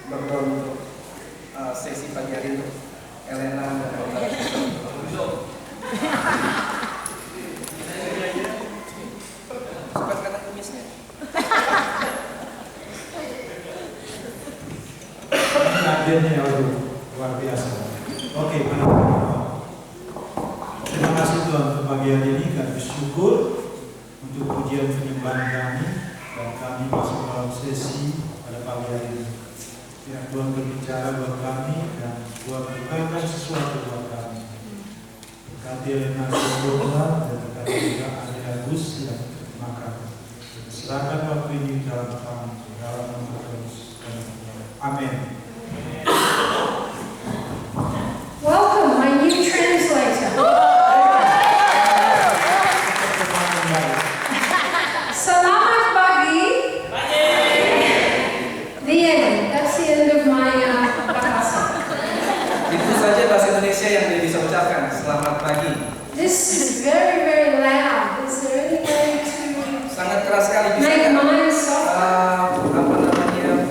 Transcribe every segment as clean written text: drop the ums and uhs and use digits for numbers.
berdoa untuk sesi pagi hari itu Elena dan Elena. Suka kata kumisnya. Hadirnya luar biasa. Oke, terima kasih Tuhan untuk pagi hari ini. Kami bersyukur untuk pujian penyembahan kami dan kami masuk dalam sesi pada pagi hari ini. Biar Tuhan berbicara buat kami dan Tuhan bukakan sesuatu buat kami. Berkati Elena Tuhan dan berkati juga Adrian Gus yang makan. Serahkan waktu ini dalam tangan dalam nama Yesus. Amin. Welcome, my new translator. Selamat pagi. The end. That's the end of my bahasa. Itu saja bahasa Indonesia yang dia bisa ucapkan. Selamat pagi. This is very, very loud. Is there any way to Sangat keras sekali. Bisa make nggak? mine softer? Apa namanya?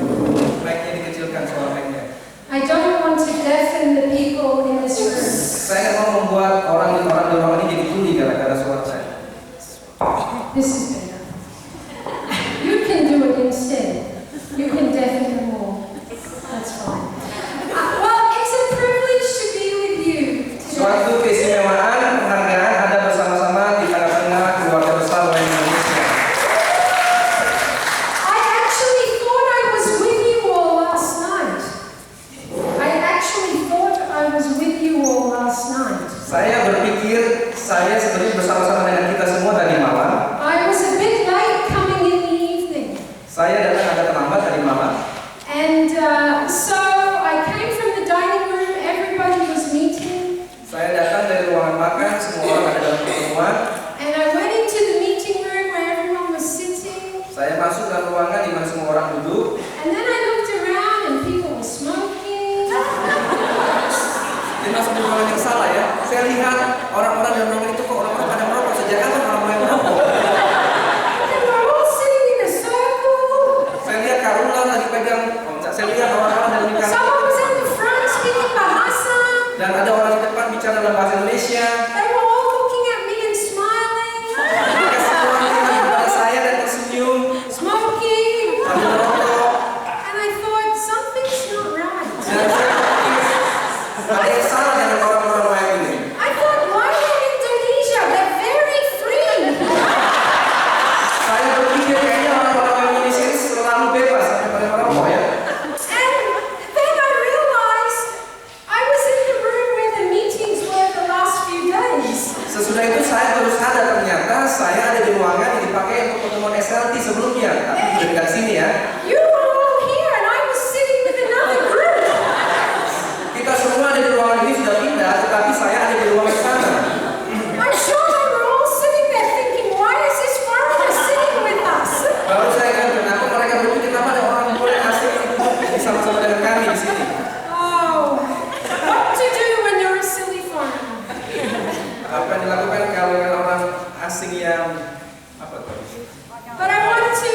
Mic-nya dikecilkan, suara mic-nya. I don't want to deafen the people in this room. Saya nggak mau membuat orang di ruangan ini jadi tuli gara-gara suara saya. This is better. You can do it instead. You can deafen them all. That's fine. Well, it's a privilege to be with you today. Suatu keistimewaan, penghargaan ada bersama-sama di tengah-tengah keluarga besar lain Indonesia. I actually thought I was with you all last night. Saya berpikir saya sebenarnya bersama-sama dengan kita semua tadi malam. I was a bit late coming in the evening. Saya datang agak terlambat tadi malam. And so I came from the dining room, everybody was meeting. Saya datang dari ruangan makan, semua orang ada dalam pertemuan. And I went into the meeting room where everyone was sitting. Saya masuk dalam ruangan di mana semua orang duduk. And then I looked around and people were smoking. Dia masuk di ruangan yang salah ya. Saya lihat orang-orang dalam ruangan itu kok orang-orang pada merokok. Sejak kapan orang mulai merokok? And we're all sitting in a circle. Saya lihat Karuna lagi pegang. Saya lihat orang-orang dalam lingkaran. Someone was in the front speaking Bahasa. Dan ada orang di depan bicara dalam bahasa Indonesia. They were all looking at me and smiling. Mereka semua melihat kepada saya dan tersenyum Smoking. sambil merokok. And I thought, something's not right. Dan saya pikir ada yang salah dengan orang-orang lain ini. I thought, why in Indonesia? They're very free. Saya berpikir kayaknya orang-orang Indonesia ini selalu bebas sampai pada merokok ya. And then I realized I was in the room where the meetings were the last few days. Sesudah itu saya baru sadar ternyata saya ada di ruangan yang dipakai untuk pertemuan SLT sebelumnya. Tapi sudah dekat sini ya. You were all here and I was sitting with another group. Kita semua ada di ruangan ini sudah pindah, tetapi saya ada di ruangan sana. I'm sure they were all sitting there thinking, why is this foreigner sitting with us? Baru saya kan kenapa mereka berpikir kenapa ada orang bule asing bersama-sama dengan kami di sini. Oh, what to do when you're a silly foreigner? Apa yang dilakukan kalau dengan orang asing yang apa tuh? But I want to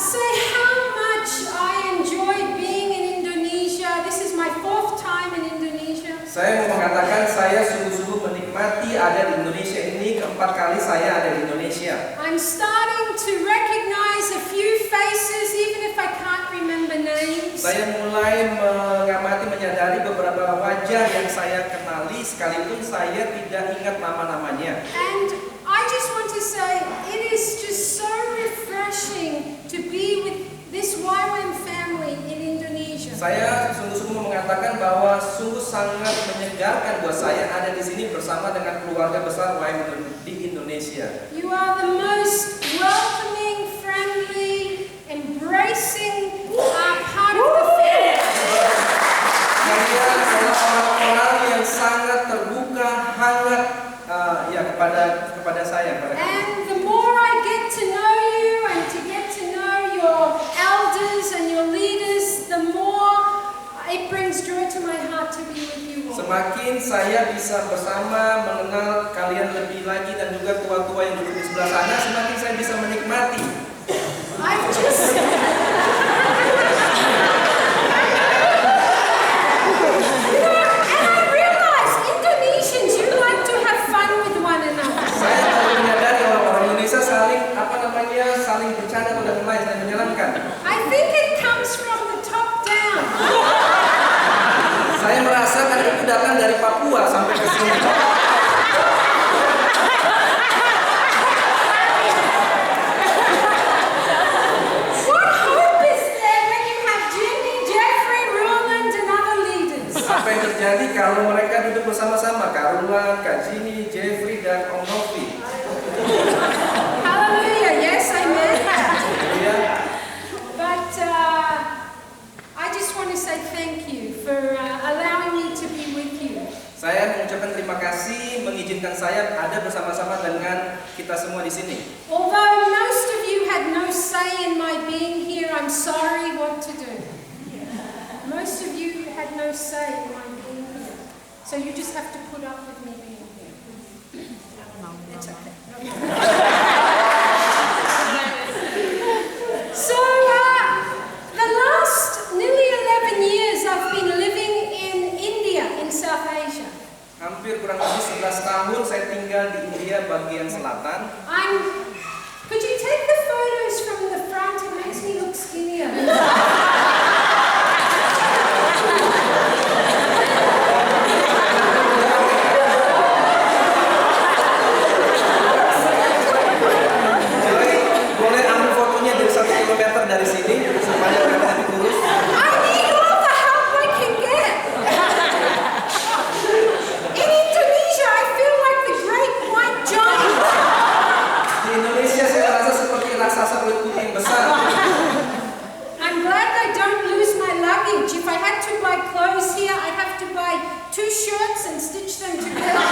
say how much I enjoyed being in Indonesia. This is my 4th time in Indonesia. Saya mau mengatakan saya sungguh-sungguh menikmati ada di Indonesia ini. Keempat kali saya ada di Indonesia. I'm starting to recognize a few faces, even if I can't remember names. Saya mulai mengamati, menyadari beberapa wajah yang saya kenali sekalipun saya tidak ingat nama-namanya. And I just want to say, it is just so refreshing to be with this YWAM family in Indonesia. Saya sungguh-sungguh mengatakan bahwa sungguh sangat menyegarkan buat saya ada di sini bersama dengan keluarga besar YWAM di Indonesia. You are the most welcoming, friendly, embracing part of the family. Kalian adalah orang-orang yang sangat terbuka, hangat ya kepada saya. And the more I get to know you and to get to know your elders and your leaders, the more it brings joy to my heart to be with you all. Semakin saya bisa bersama mengenal kalian lebih lagi dan juga tua-tua yang duduk di sebelah sana, semakin saya bisa menikmati. I've just Papua sampai ke sini. What hope is there when you have Jimmy, Jeffrey, Roland, and other leaders? Apa yang terjadi kalau mereka duduk bersama-sama? Kak Rulan, Kak Jimmy, Jeffrey, dan Om Novi. Hallelujah, yes, amen. Ya, But I just want to say thank you for allowing me to be with you. saya mengucapkan terima kasih mengizinkan saya ada bersama-sama dengan kita semua di sini. Although most of you had no say in my being here, I'm sorry what to do. Most of you had no say in my being here. So you just have to put up with me being here. It's okay. So the last nearly 11 years I've been living in India, in South Asia. Hampir kurang lebih 11 tahun saya tinggal di India bagian selatan. Could you take the photos from the front? It makes me look skinnier. Jadi boleh ambil fotonya dari 1 kilometer dari sini supaya kelihatan lebih kurus. I need all the help I can get. In Indonesia, I feel like the great white giant. Di Indonesia saya rasa seperti raksasa kulit putih yang besar. I'm glad I don't lose my luggage. If I had to buy clothes here, I'd have to buy 2 shirts and stitch them together.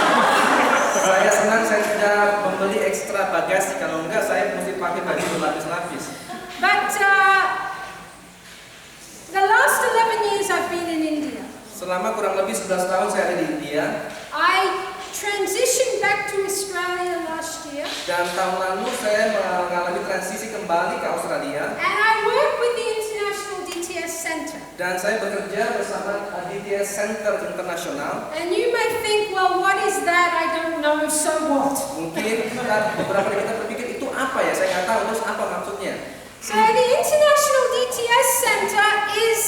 Saya senang saya tidak membeli ekstra bagasi, kalau enggak saya mesti pakai baju berlapis-lapis. But the last 11 years I've been in India. Selama kurang lebih 11 tahun saya ada di India, I transitioned back to Australia last year, dan tahun lalu saya mengalami transisi kembali ke Australia, and I work with the International DTS Centre. dan saya bekerja bersama DTS Center Internasional. And you may think, well, what is that? I don't know, so what? Mungkin beberapa dari kita berpikir itu apa ya, saya nggak tahu terus apa maksudnya. So the International DTS Centre is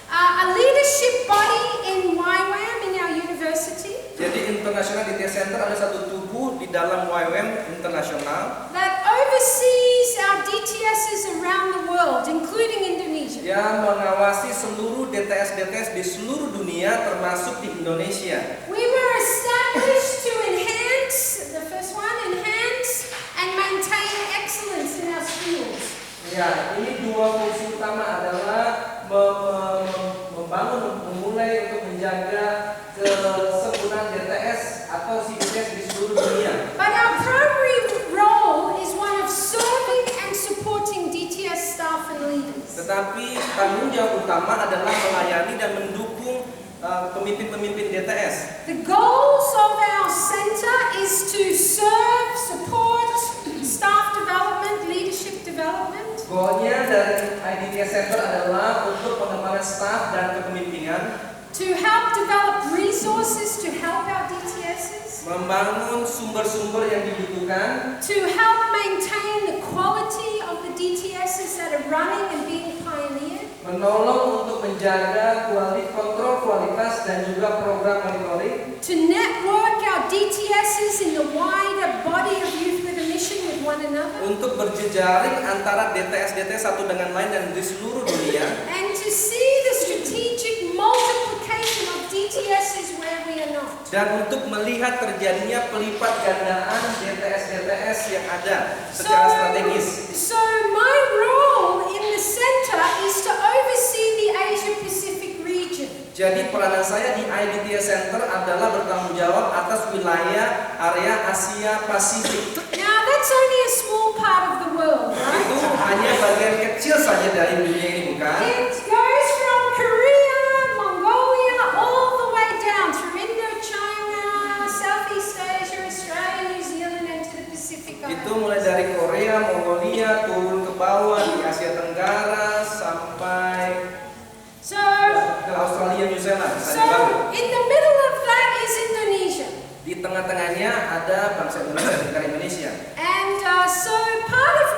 a leadership body in YWAM, in our university, Jadi International DTS Center ada satu tubuh di dalam YWAM Internasional that oversees our DTSs around the world, including Indonesia. yang mengawasi seluruh DTS-DTS di seluruh dunia termasuk di Indonesia. We were established to enhance, the first one, enhance and maintain excellence in our schools. Ya, ini dua fungsi utama adalah membangun, memulai untuk menjaga kesempurnaan DTS atau DTS di seluruh dunia. But our primary role is one of serving and supporting DTS staff and leaders. Tetapi tanggung jawab utama adalah melayani dan mendukung pemimpin-pemimpin DTS. The goals of our center is to serve, support, staff development, leadership development, Goalnya dari IDTS Center adalah untuk pengembangan staf dan kepemimpinan, to help develop resources to help our DTSs, membangun sumber-sumber yang dibutuhkan, to help maintain the quality of the DTSs that are running and being pioneered, menolong untuk menjaga kontrol kualitas dan juga program monitoring, to network our DTSs in the wider body of Youth with a Mission with one another, untuk berjejaring antara DTS-DTS satu dengan lain dan di seluruh dunia, and to see the strategic multiplication of DTSs where we are not. dan untuk melihat terjadinya pelipat gandaan DTS-DTS yang ada secara strategis. So my role in the center is to oversee the Asia Pacific region. Jadi peranan saya di IDTS Center adalah bertanggung jawab atas wilayah area Asia Pasifik. Now that's only a small part of the world, right? Itu hanya bagian kecil saja dari dunia ini, bukan? It goes from Korea, Mongolia, all the way down through Indochina, Southeast Asia, Australia, New Zealand, and to the Pacific Itu Islands. mulai dari Korea, Mongolia, turun ke bawah di Asia Tenggara sampai So, ke Australia, New Zealand. so in the middle of that is Indonesia. Di tengah-tengahnya ada bangsa Indonesia, negara Indonesia. And so part of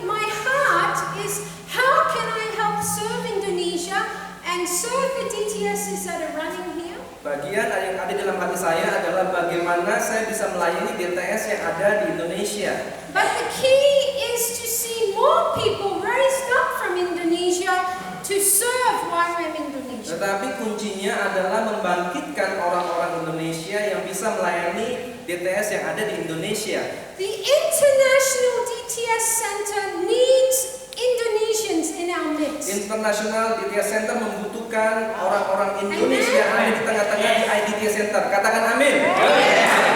my heart is how can I help serve Indonesia and serve the DTSs that are running here? Bagian yang ada dalam hati saya adalah bagaimana saya bisa melayani DTS yang ada di Indonesia. But the key is to see more people raised up from Indonesia to serve YWAM Indonesia. Tetapi kuncinya adalah membangkitkan orang-orang Indonesia yang bisa melayani DTS yang ada di Indonesia. The International DTS Center needs Indonesians in our midst. International DTS Center membutuhkan orang-orang Indonesia yang ada di tengah-tengah di IDTS Center. Katakan amin.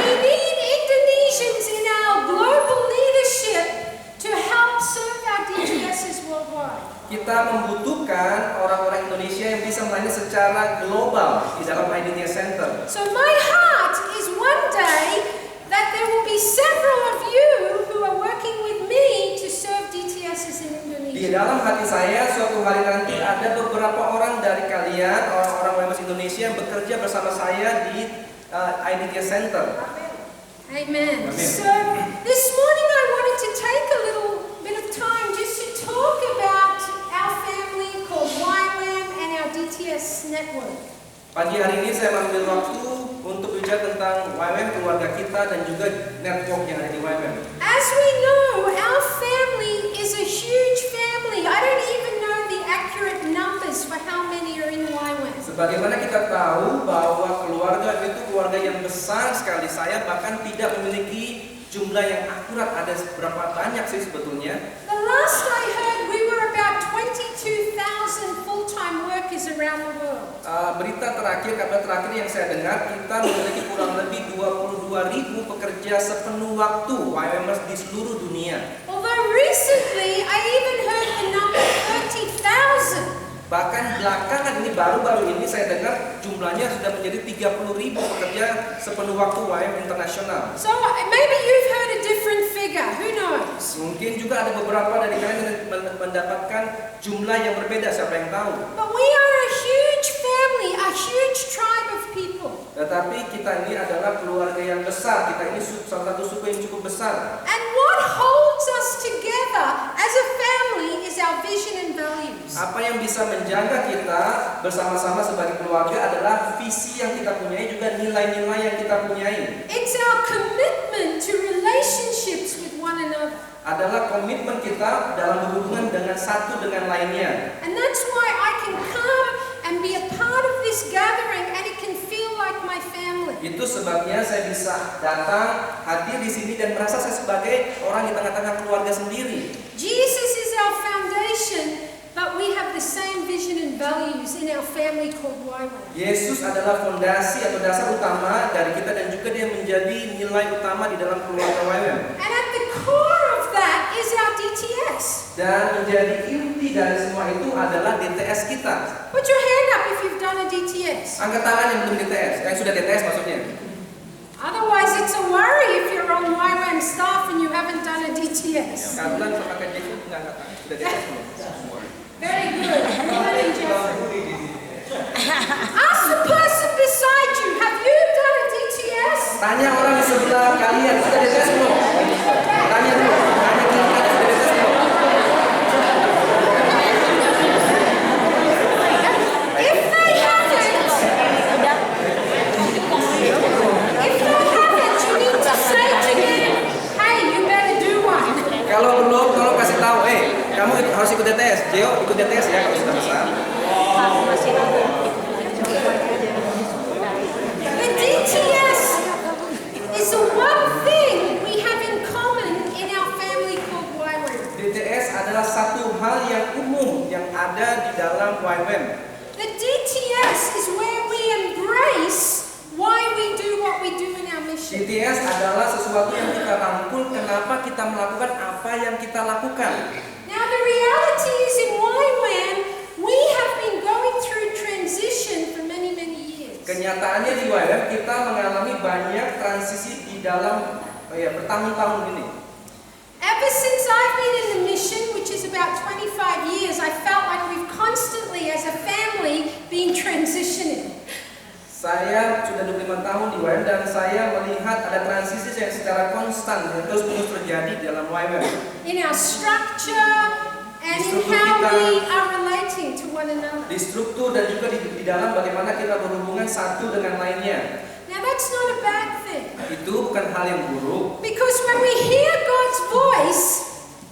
We need Indonesians in our global leadership to help serve our DTSs worldwide. Kita membutuhkan orang-orang Indonesia yang bisa melayani secara global di dalam IDTS Center. So my heart is one day that there will be several of you who are working with me to serve DTSs in Di Indonesia. dalam hati saya, suatu hari nanti ada beberapa orang dari kalian, orang-orang WMS Indonesia yang bekerja bersama saya di IDTS Center. Amen. Amen. So this morning I wanted to take a little bit of time just to talk about our family called YWAM and our DTS network. Pagi hari ini saya mengambil waktu untuk bicara tentang YWAM, keluarga kita, dan juga network yang ada di YWAM. As we know, our family is a huge family. I don't even know the accurate numbers for how many are in YWAM. Sebagaimana kita tahu bahwa keluarga itu keluarga yang besar sekali, saya bahkan tidak memiliki jumlah yang akurat ada berapa banyak sih sebetulnya. The last I heard, we were about 22,000 full-time workers around the world. Berita terakhir, kabar terakhir yang saya dengar, kita memiliki kurang lebih 22.000 pekerja sepenuh waktu YWAMers di seluruh dunia. Although recently I even heard the number 30,000. Bahkan belakangan ini, baru-baru ini saya dengar jumlahnya sudah menjadi 30.000 pekerja sepenuh waktu YWAM internasional. So maybe you've heard a different figure, who knows? Mungkin juga ada beberapa dari kalian yang mendapatkan jumlah yang berbeda, siapa yang tahu. But we are a huge family, a huge tribe of people. Tetapi kita ini adalah keluarga yang besar, kita ini salah satu suku yang cukup besar. And what holds us together as a family is our vision and values. Apa yang bisa menjaga kita bersama-sama sebagai keluarga adalah visi yang kita punyai, juga nilai-nilai yang kita punyai. It's our commitment to relationships with one another. Adalah komitmen kita dalam berhubungan dengan satu dengan lainnya. And that's why I can come and be a part of this gathering and it can feel like my family. Itu sebabnya saya bisa datang, hadir di sini dan merasa saya sebagai orang di tengah-tengah keluarga sendiri. Jesus is our foundation, but we have the same vision and values in our family called YWAM. Yesus adalah fondasi atau dasar utama dari kita dan juga dia menjadi nilai utama di dalam keluarga YWAM. And at the core of that is our DTS. Dan menjadi inti dari semua itu adalah DTS kita. Put your hand up if you've done a DTS. Angkat tangan yang belum DTS, yang sudah DTS maksudnya. Otherwise, it's a worry if you're on YWAM staff and you haven't done a DTS. Kalian pakai Jeffrey nggak angkat tangan, sudah DTS belum? Very good. Well done, Jeffrey. Ask the person beside you, have you done a DTS? Tanya orang di sebelah kalian, sudah DTS belum? Tanya dulu, tanya kalian sudah DTS belum? If they haven't, you need to say to them, hey, you better do one. Kalau belum, tolong kasih tahu, kamu harus ikut DTS. Gio, ikut DTS ya kalau sudah besar. The DTS is the one thing we have in common in our family called YWAM. DTS adalah satu hal yang umum yang ada di dalam YWAM. The DTS is where we embrace why we do what we do in our mission. DTS adalah sesuatu yang kita rangkul, kenapa kita melakukan apa yang kita lakukan. Now the reality is in YWAM, we have been going through transition for many, many years. Kenyataannya di YWAM kita mengalami banyak transisi di dalam bertahun-tahun ini. Ever since I've been in the mission, which is about 25 years, I felt like we've constantly, as a family, been transitioning. Saya sudah 25 tahun di YWAM dan saya melihat ada transisi yang secara konstan dan terus-menerus terjadi di dalam YWAM. In our structure and in struktur how kita, we are relating to one another. di struktur dan juga di dalam bagaimana kita berhubungan satu dengan lainnya. Now that's not a bad thing, Itu bukan hal yang buruk, because when we hear God's voice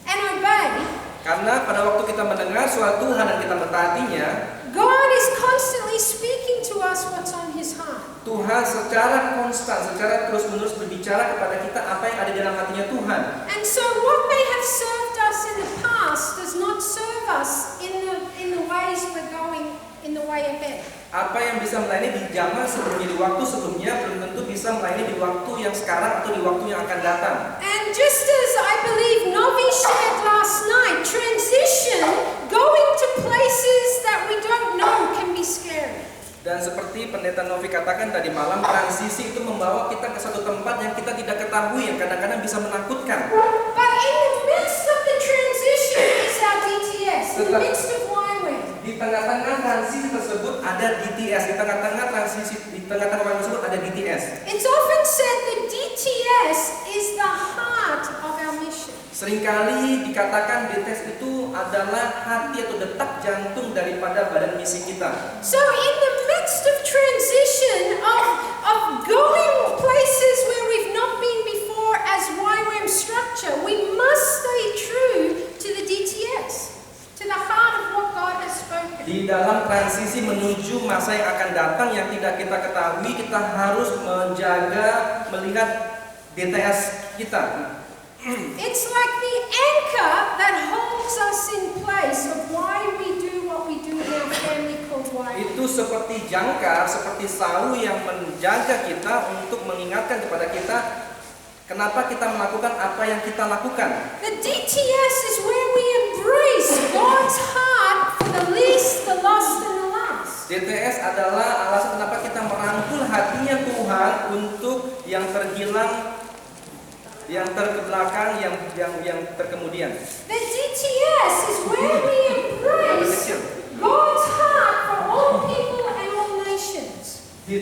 and obey, karena pada waktu kita mendengar suara Tuhan dan kita mentaatinya, God is constantly speaking to us what's on His heart. Tuhan secara konstan, secara terus-menerus berbicara kepada kita apa yang ada di dalam hatinya Tuhan. And so what may have served us in the past does not serve us in the ways we're going in the way ahead. Apa yang bisa melayani di zaman sebelumnya, di waktu sebelumnya, belum tentu bisa melayani di waktu yang sekarang atau di waktu yang akan datang. And just as I believe Novi shared last night, transition, going to places that we don't know can be scary. Dan seperti Pendeta Novi katakan tadi malam, transisi itu membawa kita ke satu tempat yang kita tidak ketahui, yang kadang-kadang bisa menakutkan. But in the midst of the transition is our DTS, in the midst of YWAM. Di tengah-tengah transisi tersebut ada DTS, di tengah-tengah tersebut ada DTS. It's often said that DTS is the heart of our mission. Seringkali dikatakan DTS itu adalah hati atau detak jantung daripada badan misi kita. So in the midst of transition, of going places where we've not been before as YWAM structure, we must stay true to the DTS, to the heart of what God has spoken. Di dalam transisi menuju masa yang akan datang yang tidak kita ketahui, kita harus menjaga, melihat DTS kita. It's like the anchor that holds us in place of why we do what we do in our family called YWAM. Itu seperti jangkar, seperti sawu yang menjaga kita untuk mengingatkan kepada kita kenapa kita melakukan apa yang kita lakukan. The DTS is where we embrace God's heart for the least, the lost, and the lost. DTS adalah alasan kenapa kita merangkul hatinya Tuhan untuk yang terhilang, yang terbelakang, yang terkemudian. The DTS is where we embrace God's heart for all people and all nations. The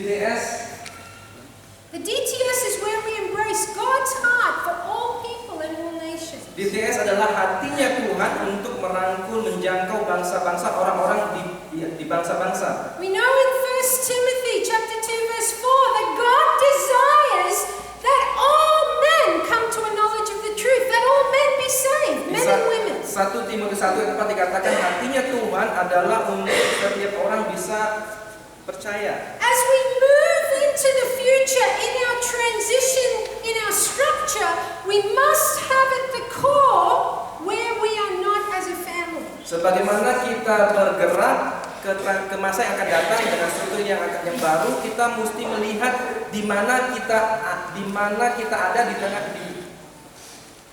DTS is where we embrace God's heart for all people and all nations. DTS adalah hatinya Tuhan untuk merangkul, menjangkau bangsa-bangsa, orang-orang di bangsa-bangsa. We know in 1 Timothy chapter 2 verse 4 that God desires that all men come to a knowledge of the truth, that all men be saved, men and women. 1 Timotius 1 ayat 4 dikatakan hatinya Tuhan adalah untuk setiap orang bisa percaya. As we move into the future in our transition, in our structure, we must have at the core where we are not as a family. Sebagaimana kita bergerak ke masa yang akan datang dengan struktur yang baru, kita mesti melihat di mana kita ada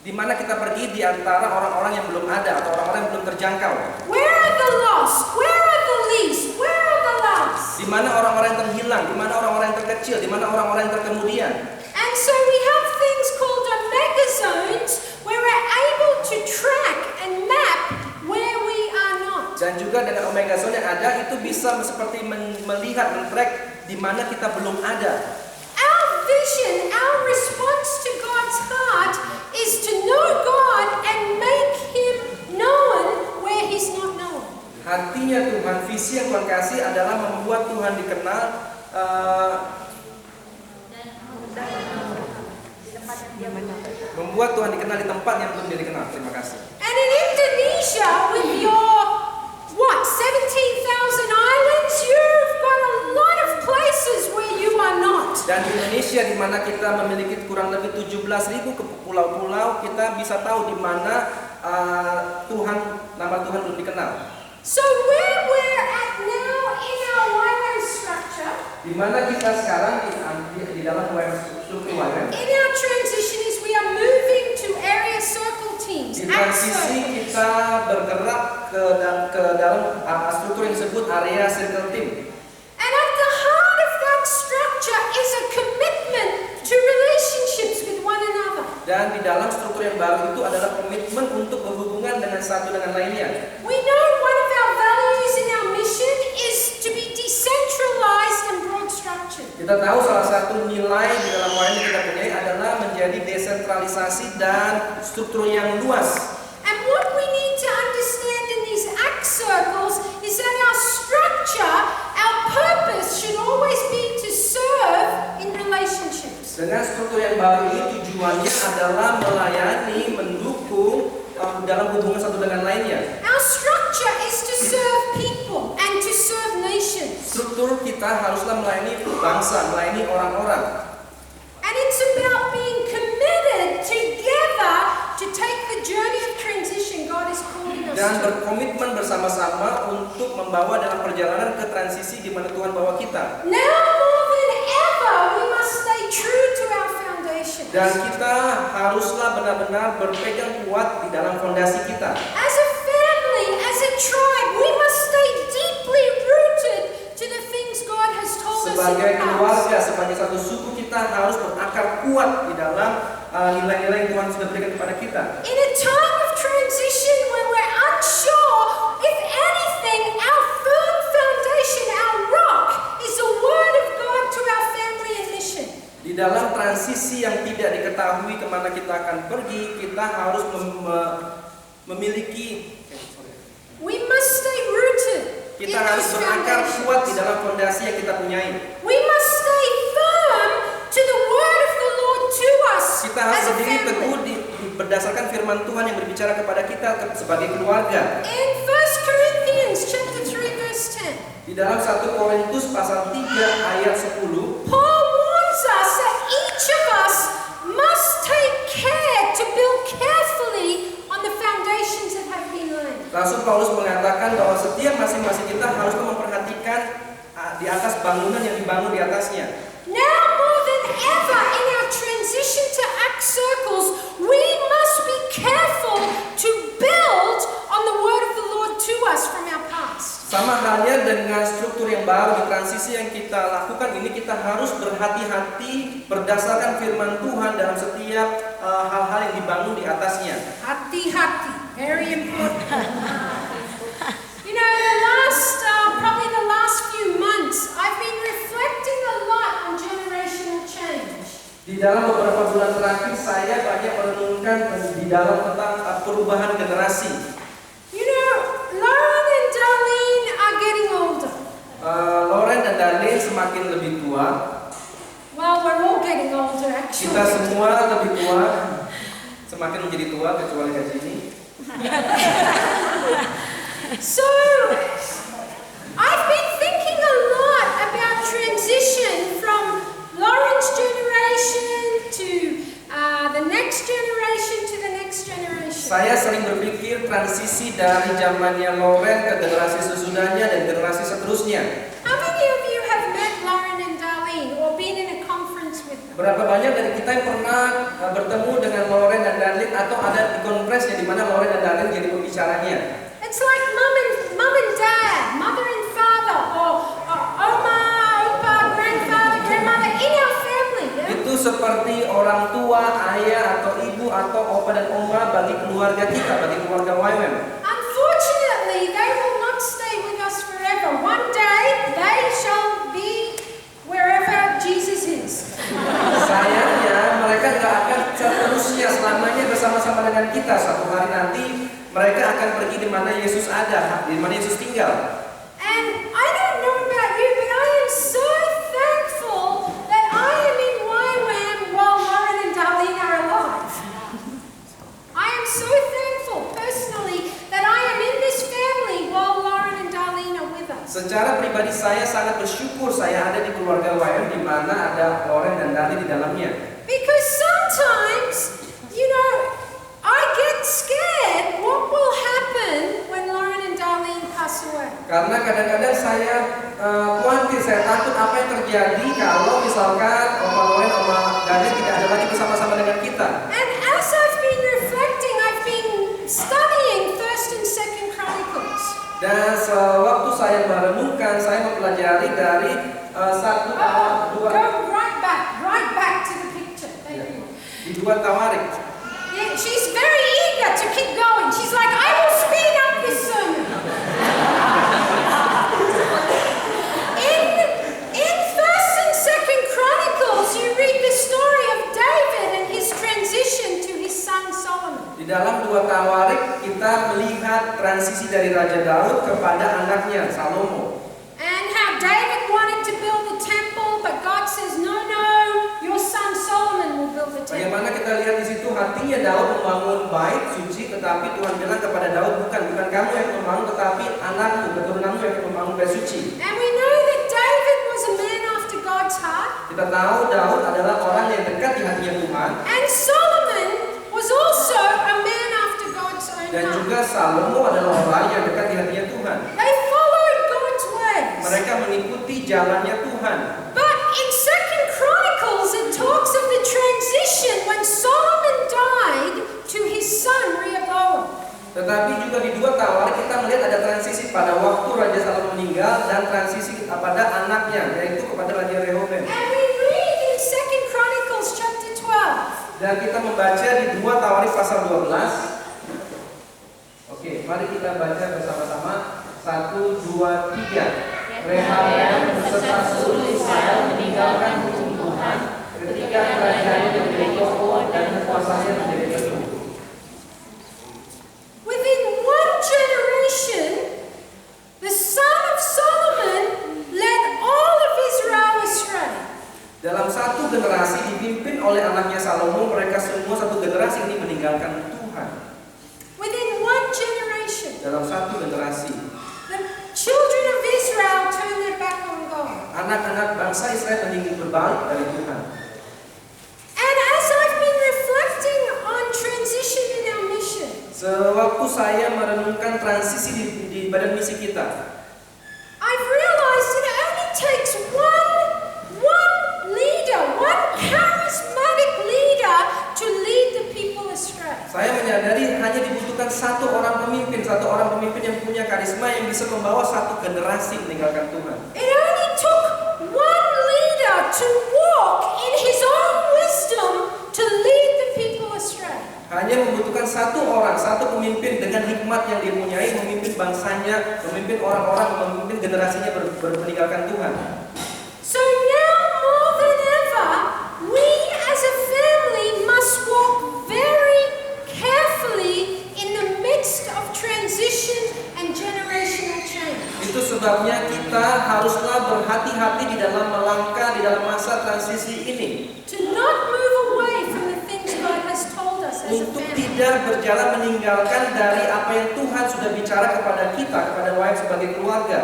di mana kita pergi di antara orang-orang yang belum ada atau orang-orang yang belum terjangkau. Where are the lost? Where are the least? Where are the last? Di mana orang-orang yang terhilang, di mana orang-orang yang terkecil, di mana orang-orang yang terkemudian. And so we have things called omega zones where we're able to track and map where we are not. Dan juga dengan omega zone yang ada itu bisa seperti melihat, men-track di mana kita belum ada. Our vision, our response to God's heart is to know God and make Him known where He's not known. Hatinya Tuhan, visi yang Tuhan kasih adalah membuat Tuhan dikenal, membuat Tuhan dikenal di tempat yang belum dia dikenal. Terima kasih. And in Indonesia, with your 17,000 islands, you've got a lot of places where you are not. Dan di Indonesia di mana kita memiliki kurang lebih 17.000 pulau-pulau, kita bisa tahu di mana nama Tuhan belum dikenal. So where we're at now in our YWAM structure, Di mana kita sekarang di dalam struktur YWAM. in our transition is we are moving to area circle teams. Di transisi kita bergerak ke dalam struktur yang disebut area circle team. And at the heart of that structure is a commitment to relationships with one another. Dan di dalam struktur yang baru itu adalah komitmen untuk berhubungan dengan satu dengan lainnya. We know one of our values in our mission is to be decentralized and broad structured. Kita tahu salah satu nilai di dalam YWAM yang kita punya adalah menjadi desentralisasi dan struktur yang luas. And what we need to understand Dengan struktur yang baru ini tujuannya adalah melayani, mendukung dalam hubungan satu dengan lainnya. Our structure is to serve people and to serve nations. Struktur kita haruslah melayani bangsa, melayani orang-orang. And it's about being committed together to take the journey of transition God is calling us Dan to. berkomitmen bersama-sama untuk membawa dalam perjalanan ke transisi di mana Tuhan bawa kita. Now more than ever, we must stay true to our foundations. Dan kita haruslah benar-benar berpegang kuat di dalam fondasi kita. As a family, as a tribe, we must stay deeply rooted to the things God has told us in Sebagai the past. keluarga, sebagai satu suku, kita harus berakar kuat di dalam nilai-nilai yang Tuhan sudah berikan kepada kita. In a time of transition when we're unsure, if anything, our firm foundation, our rock, is the word of God to our family and mission. Di dalam transisi yang tidak diketahui kemana kita akan pergi, kita harus memiliki, We must stay rooted in kita harus these berakar kuat di foundations. dalam fondasi yang kita punyai. We must stay firm to the word of the Lord to us Kita harus as a berdiri teguh family. berdasarkan firman Tuhan yang berbicara kepada kita sebagai keluarga. In 1 Corinthians chapter 3 verse 10, Di dalam 1 Korintus pasal 3 ayat 10, Paul warns us that each of us must take care to build carefully on the foundations that have been laid. Rasul Paulus mengatakan bahwa setiap masing-masing kita harus memperhatikan di atas bangunan yang dibangun di atasnya. Now more than ever in our transition to Acts circles, we must be careful to build on the word of the Lord to us from our past. Sama halnya dengan struktur yang baru di transisi yang kita lakukan ini, kita harus berhati-hati berdasarkan firman Tuhan dalam setiap hal-hal yang dibangun di atasnya. Hati-hati, very important. You know, probably the last few months, I've been reflecting a lot on generational change. Di dalam beberapa bulan terakhir saya banyak merenungkan di dalam tentang perubahan generasi. You know, Lauren and Darlene are getting older. Lauren dan Darlene semakin lebih tua. Well, we're all getting older actually. Kita semua lebih tua, semakin menjadi tua kecuali gaji ini. So, I've been thinking a lot about transition from Lauren's generation to the next generation to the next generation. Saya sering berpikir transisi dari zamannya Lauren ke generasi sesudahnya dan generasi seterusnya. How many of you have met Lauren and Darlene or been in a conference with them? Berapa banyak dari kita yang pernah bertemu dengan Lauren dan Darlene atau ada di konferensi di mana Lauren dan Darlene jadi pembicaranya? It's like mom and dad, mother and father, or oma, opa, grandfather, grandmother in our family. Yeah? Itu seperti orang tua, ayah atau ibu atau opa dan oma bagi keluarga kita, bagi keluarga YWAM. Unfortunately, they will not stay with us forever. One day, they shall be wherever Jesus is. Sayangnya mereka nggak akan seterusnya selamanya bersama-sama dengan kita. Suatu hari nanti mereka akan pergi di mana Yesus ada, di mana Yesus tinggal. And I don't know about you, but I am so thankful that I am in YWAM while Lauren and Darlene are alive. I am so thankful personally that I am in this family while Lauren and Darlene are with us. Secara pribadi saya sangat bersyukur saya ada di keluarga YWAM di mana ada Lauren dan Darlene di dalamnya. Because sometimes, you know, I get scared what will happen when Lauren and Darlene pass away. Karena kadang-kadang saya khawatir, saya takut apa yang terjadi kalau misalkan Oma Lauren, Oma Darlene tidak ada lagi bersama-sama dengan kita. And as I've been reflecting, I've been studying 1st and 2nd Chronicles. Dan sewaktu saya merenungkan, saya mempelajari dari Go right back to the picture. Thank you. di 2 Tawarik. Yeah, she's very eager to keep going. She's like, I will speed up this sermon. In 1st and 2nd Chronicles, you read the story of David and his transition to his son Solomon. Di dalam 2 Tawarik kita melihat transisi dari Raja Daud kepada anaknya Salomo. And how David wanted to build the temple, but God says, no, your son Solomon Sebagaimana kita lihat di situ, hatinya Daud membangun bait suci, tetapi Tuhan bilang kepada Daud, bukan kamu yang membangun, tetapi anakmu, keturunanmu yang membangun bait suci. And we know that David was a man after God's heart. Kita tahu Daud adalah orang yang dekat di hatinya Tuhan, And Solomon was also a man after God's own dan heart. juga Salomo adalah orang yang dekat di hatinya Tuhan. They followed God's ways. Mereka mengikuti jalannya Tuhan. But in 2 Chronicles it talks of the transition when Solomon died to his son Rehoboam. Tetapi juga di 2 Tawar kita melihat ada transisi pada waktu Raja Salomo meninggal dan transisi pada anaknya, yaitu kepada Raja Rehoboam. And we read in 2 Chronicles chapter 12. Dan kita membaca di 2 Tawarikh pasal 12. Oke, mari kita baca bersama-sama. 1, 2, 3. Rehoboam beserta seluruh Israel meninggalkan hukum Tuhan ketika kerajaannya menjadi kokoh dan kekuasaannya menjadi teguh. Within one generation, the son of Solomon led all of Israel astray. Dalam satu generasi dipimpin oleh anaknya Salomo, mereka semua satu generasi ini meninggalkan Tuhan. Within one generation, Dalam satu generasi, the children of Israel turned their back on God. anak-anak bangsa Israel ingin berbalik dari Tuhan. And as I've been reflecting on transition in our mission, Sewaktu saya merenungkan transisi di badan misi kita, I've realized it only takes one leader, one charismatic leader to lead the people astray. saya menyadari hanya dibutuhkan satu orang pemimpin yang punya karisma yang bisa membawa satu generasi meninggalkan Tuhan. It only took one leader to walk in his own wisdom to lead the people astray. Hanya membutuhkan satu orang, satu pemimpin dengan hikmat yang dia punyai, memimpin bangsanya, memimpin orang-orang, memimpin generasinya meninggalkan Tuhan. So now more than ever, we as a family must walk very carefully in the midst of transition and generational change. Itu sebabnya kita haruslah berhati-hati di dalam melangkah di dalam masa transisi ini, To not move away from the things God has told us as a untuk family. tidak berjalan meninggalkan dari apa yang Tuhan sudah bicara kepada kita, kepada Wahyu sebagai keluarga.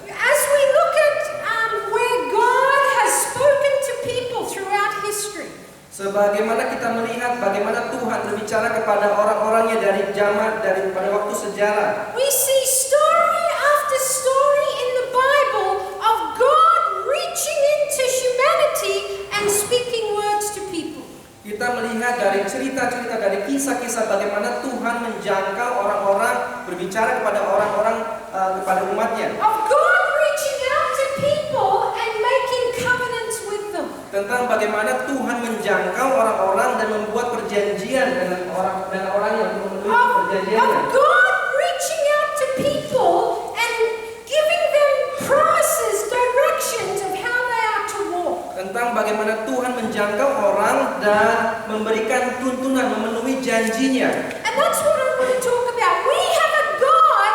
As we look at where God has spoken to people throughout history, Sebagaimana kita melihat bagaimana Tuhan berbicara kepada orang-orangnya pada waktu sejarah. we see story after story in the Bible of God reaching into humanity and speaking words to people. Kita melihat dari cerita-cerita, dari kisah-kisah bagaimana Tuhan menjangkau orang-orang, berbicara kepada orang-orang, kepada umatnya. Of God reaching out to people and making covenants with them. Tentang bagaimana Tuhan menjangkau orang-orang dan membuat perjanjian dengan orang yang memenuhi Of perjanjiannya. God reaching out to people and giving them promises, directions of how they are to walk. Tentang bagaimana Tuhan menjangkau orang dan memberikan tuntunan, memenuhi janjinya. And that's what I want to talk about. We have a God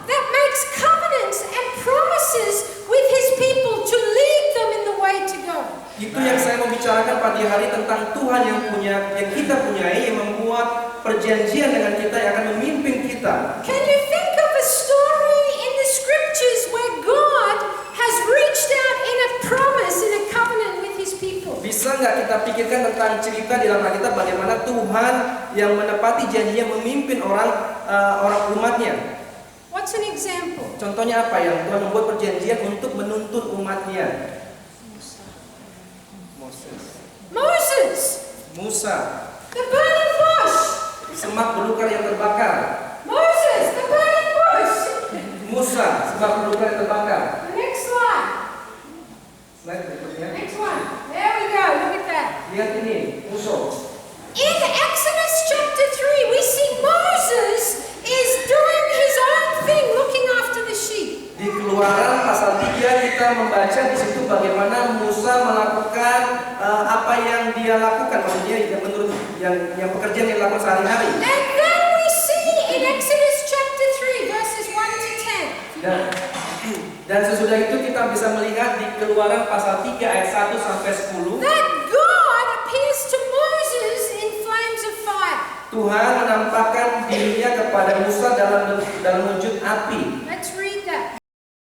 that makes covenants and promises with his people to lead them in the way to go. Itu yang saya mau bicarakan pagi hari, tentang Tuhan yang kita punyai, yang membuat perjanjian dengan kita, yang akan memimpin kita. Can you think of a story in the scriptures where God has reached out in a promise, in a covenant with his people? Bisa nggak kita pikirkan tentang cerita di dalam Alkitab bagaimana Tuhan yang menepati janjinya memimpin orang umatnya? What's an example? Contohnya apa yang Tuhan membuat perjanjian untuk menuntun umatnya? Moses, Musa, the burning bush. semak belukar yang terbakar. Moses, the burning bush. Musa, semak belukar yang terbakar. The next slide. Slide berikutnya. Next one. There we go. Look at that. Lihat ini, musuh. In Exodus chapter 3, we see Moses is doing his own thing, looking after the sheep. Di Keluaran pasal 3 kita membaca di situ bagaimana Musa melakukan apa yang dia lakukan, maksudnya yang menurut yang pekerjaan yang dilakukan sehari-hari. And then we see in Exodus chapter 3, verses 1 to 10, Dan sesudah itu kita bisa melihat di Keluaran pasal 3 ayat 1 sampai 10 that God appears to Moses in Tuhan menampakkan dirinya kepada Musa dalam wujud api.